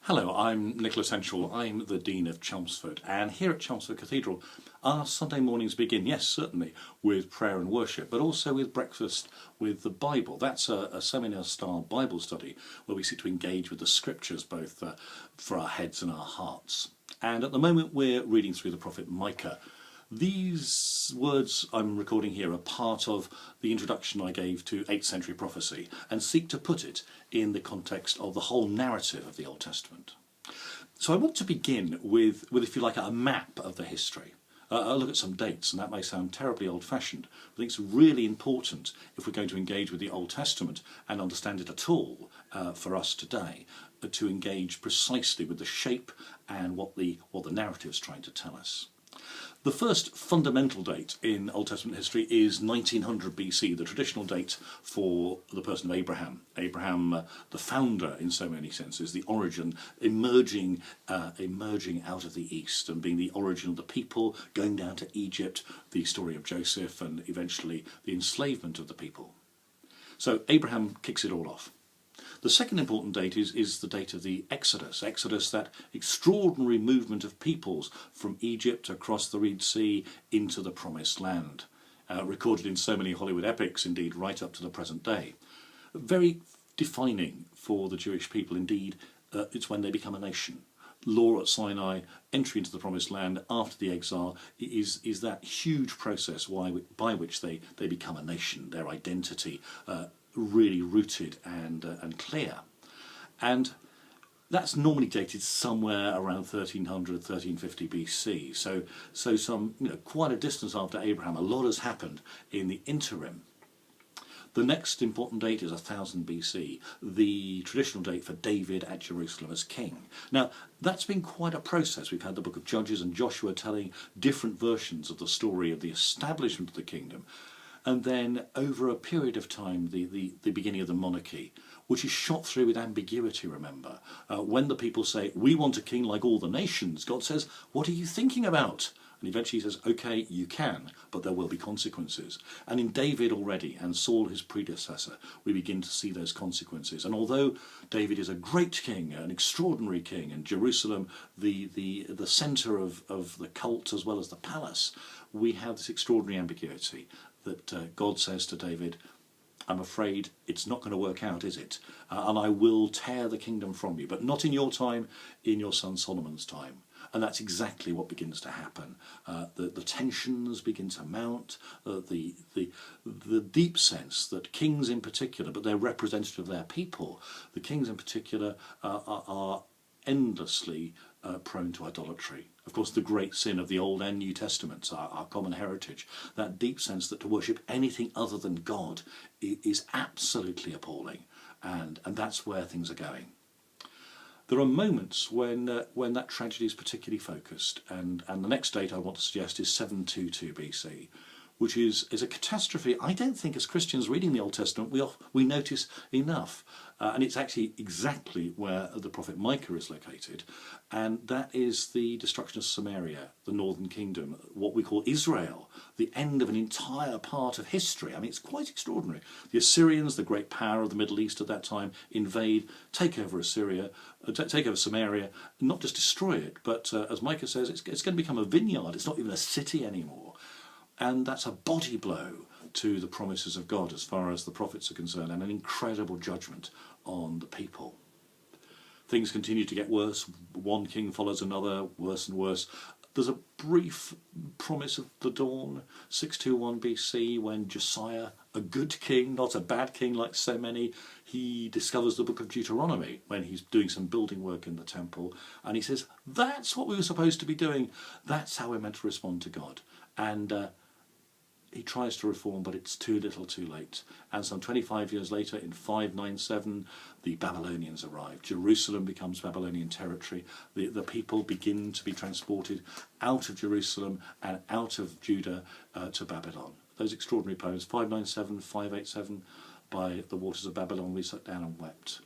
Hello, I'm Nicholas Henshall. I'm the Dean of Chelmsford, and here at Chelmsford Cathedral our Sunday mornings begin, yes certainly, with prayer and worship, but also with breakfast with the Bible. That's a seminar-style Bible study where we seek to engage with the scriptures both for our heads and our hearts. And at the moment we're reading through the Prophet Micah. These words I'm recording here are part of the introduction I gave to 8th century prophecy and seek to put it in the context of the whole narrative of the Old Testament. So I want to begin with if you like, a map of the history. I'll look at some dates, and that may sound terribly old-fashioned. I think it's really important if we're going to engage with the Old Testament and understand it at all for us today, to engage precisely with the shape and what the narrative is trying to tell us. The first fundamental date in Old Testament history is 1900 BC, the traditional date for the person of Abraham. Abraham, the founder in so many senses, the origin, emerging out of the east and being the origin of the people, going down to Egypt, the story of Joseph and eventually the enslavement of the people. So Abraham kicks it all off. The second important date is the date of the Exodus. Exodus, that extraordinary movement of peoples from Egypt across the Red Sea into the Promised Land, recorded in so many Hollywood epics, indeed, right up to the present day. Very defining for the Jewish people, indeed, it's when they become a nation. Law at Sinai, entry into the Promised Land after the exile is that huge process by which they become a nation, their identity really rooted and clear. And that's normally dated somewhere around 1300, 1350 BC. So some, quite a distance after Abraham. A lot has happened in the interim. The next important date is 1000 BC, the traditional date for David at Jerusalem as king. Now, that's been quite a process. We've had the book of Judges and Joshua telling different versions of the story of the establishment of the kingdom. And then over a period of time, the beginning of the monarchy, which is shot through with ambiguity, remember. When the people say, we want a king like all the nations, God says, what are you thinking about? And eventually he says, okay, you can, but there will be consequences. And in David already, and Saul his predecessor, we begin to see those consequences. And although David is a great king, an extraordinary king, and Jerusalem the centre of the cult as well as the palace, we have this extraordinary ambiguity that God says to David, I'm afraid it's not going to work out, is it? And I will tear the kingdom from you, but not in your time, in your son Solomon's time. And that's exactly what begins to happen. The tensions begin to mount, the deep sense that kings in particular, but they're representative of their people, the kings in particular are endlessly prone to idolatry. Of course, the great sin of the Old and New Testaments, our common heritage, that deep sense that to worship anything other than God is absolutely appalling, and that's where things are going. There are moments when that tragedy is particularly focused, and the next date I want to suggest is 722 BC, which is a catastrophe I don't think as Christians reading the Old Testament we notice enough. And it's actually exactly where the Prophet Micah is located, and that is the destruction of Samaria, the northern kingdom, what we call Israel, the end of an entire part of history. I mean, it's quite extraordinary. The Assyrians, the great power of the Middle East at that time, invade, take over Assyria, take over Samaria, not just destroy it, but as Micah says, it's going to become a vineyard. It's not even a city anymore. And that's a body blow to the promises of God as far as the prophets are concerned, and an incredible judgment on the people. Things continue to get worse. One king follows another, worse and worse. There's a brief promise of the dawn, 621 BC, when Josiah, a good king, not a bad king like so many, he discovers the book of Deuteronomy when he's doing some building work in the temple, and he says, that's what we were supposed to be doing. That's how we're meant to respond to God. And he tries to reform, but it's too little too late. And some 25 years later, in 597, the Babylonians arrive. Jerusalem becomes Babylonian territory. The people begin to be transported out of Jerusalem and out of Judah to Babylon. Those extraordinary poems, 597, 587, by the waters of Babylon we sat down and wept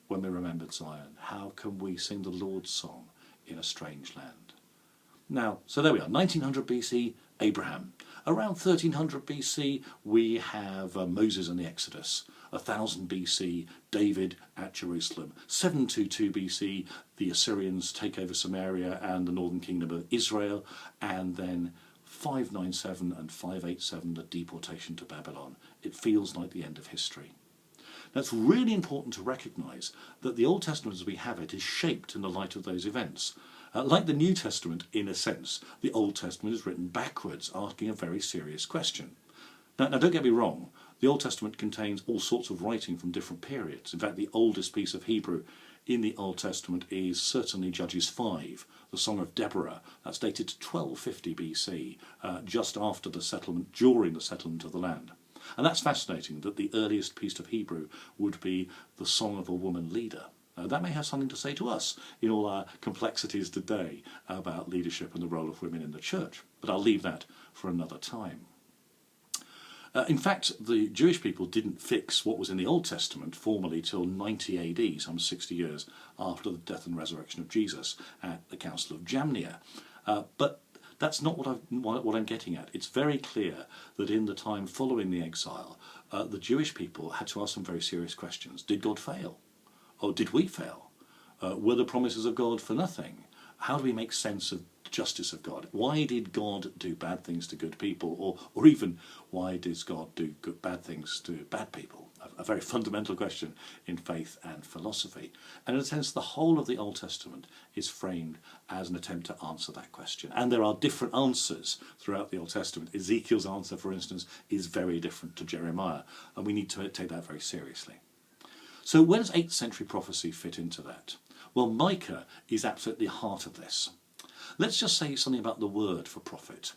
when we remembered Zion. How can we sing the Lord's song in a strange land? Now, so there we are, 1900 BC, Abraham. Around 1300 BC, we have Moses and the Exodus. 1000 BC, David at Jerusalem. 722 BC, the Assyrians take over Samaria and the northern kingdom of Israel, and then 597 and 587, the deportation to Babylon. It feels like the end of history. Now, it's really important to recognise that the Old Testament as we have it is shaped in the light of those events. Like the New Testament, in a sense, the Old Testament is written backwards, asking a very serious question. Now, don't get me wrong, the Old Testament contains all sorts of writing from different periods. In fact, the oldest piece of Hebrew in the Old Testament is certainly Judges 5, the Song of Deborah. That's dated to 1250 BC, just after the settlement, during the settlement of the land. And that's fascinating that the earliest piece of Hebrew would be the Song of a Woman Leader. That may have something to say to us in all our complexities today about leadership and the role of women in the church, but I'll leave that for another time. In fact, the Jewish people didn't fix what was in the Old Testament formally till 90 AD, some 60 years after the death and resurrection of Jesus at the Council of Jamnia. But that's not what I'm getting at. It's very clear that in the time following the exile, the Jewish people had to ask some very serious questions. Did God fail? Or did we fail? Were the promises of God for nothing? How do we make sense of the justice of God? Why did God do bad things to good people? Or even, why does God do bad things to bad people? A very fundamental question in faith and philosophy. And in a sense, the whole of the Old Testament is framed as an attempt to answer that question. And there are different answers throughout the Old Testament. Ezekiel's answer, for instance, is very different to Jeremiah. And we need to take that very seriously. So where does 8th century prophecy fit into that? Well, Micah is absolutely the heart of this. Let's just say something about the word for prophet.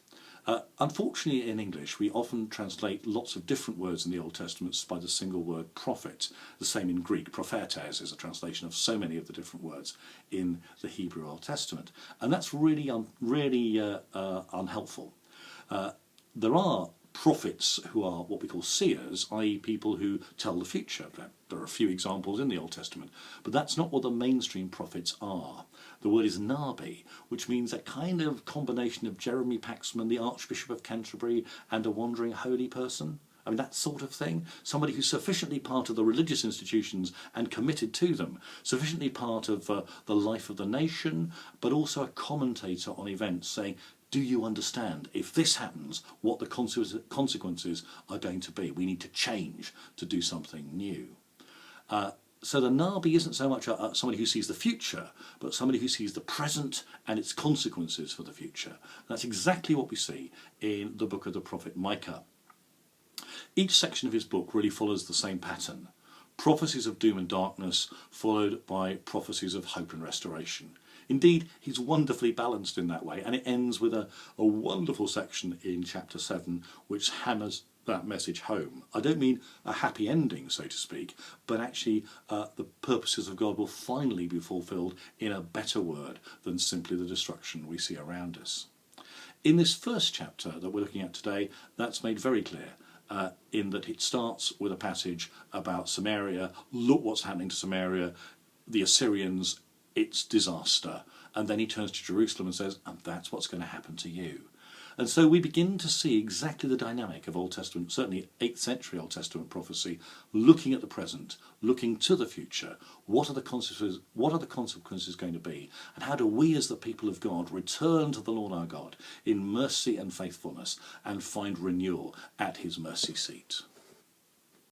Unfortunately, in English, we often translate lots of different words in the Old Testament by the single word prophet. The same in Greek. Prophetes is a translation of so many of the different words in the Hebrew Old Testament. And that's really unhelpful. There are prophets who are what we call seers, i.e. people who tell the future. There are a few examples in the Old Testament, but that's not what the mainstream prophets are. The word is nabi, which means a kind of combination of Jeremy Paxman, the Archbishop of Canterbury, and a wandering holy person. I mean, that sort of thing. Somebody who's sufficiently part of the religious institutions and committed to them, sufficiently part of the life of the nation, but also a commentator on events saying, do you understand, if this happens, what the consequences are going to be? We need to change to do something new. So the Nabi isn't so much somebody who sees the future, but somebody who sees the present and its consequences for the future. That's exactly what we see in the book of the Prophet Micah. Each section of his book really follows the same pattern. Prophecies of doom and darkness, followed by prophecies of hope and restoration. Indeed, he's wonderfully balanced in that way, and it ends with a wonderful section in chapter 7 which hammers that message home. I don't mean a happy ending, so to speak, but actually the purposes of God will finally be fulfilled in a better word than simply the destruction we see around us. In this first chapter that we're looking at today, that's made very clear. In that it starts with a passage about Samaria. Look what's happening to Samaria, the Assyrians, its disaster. And then he turns to Jerusalem and says, and that's what's going to happen to you. And so we begin to see exactly the dynamic of Old Testament, certainly 8th century Old Testament prophecy, looking at the present, looking to the future. What are the consequences going to be? And how do we as the people of God return to the Lord our God in mercy and faithfulness and find renewal at his mercy seat?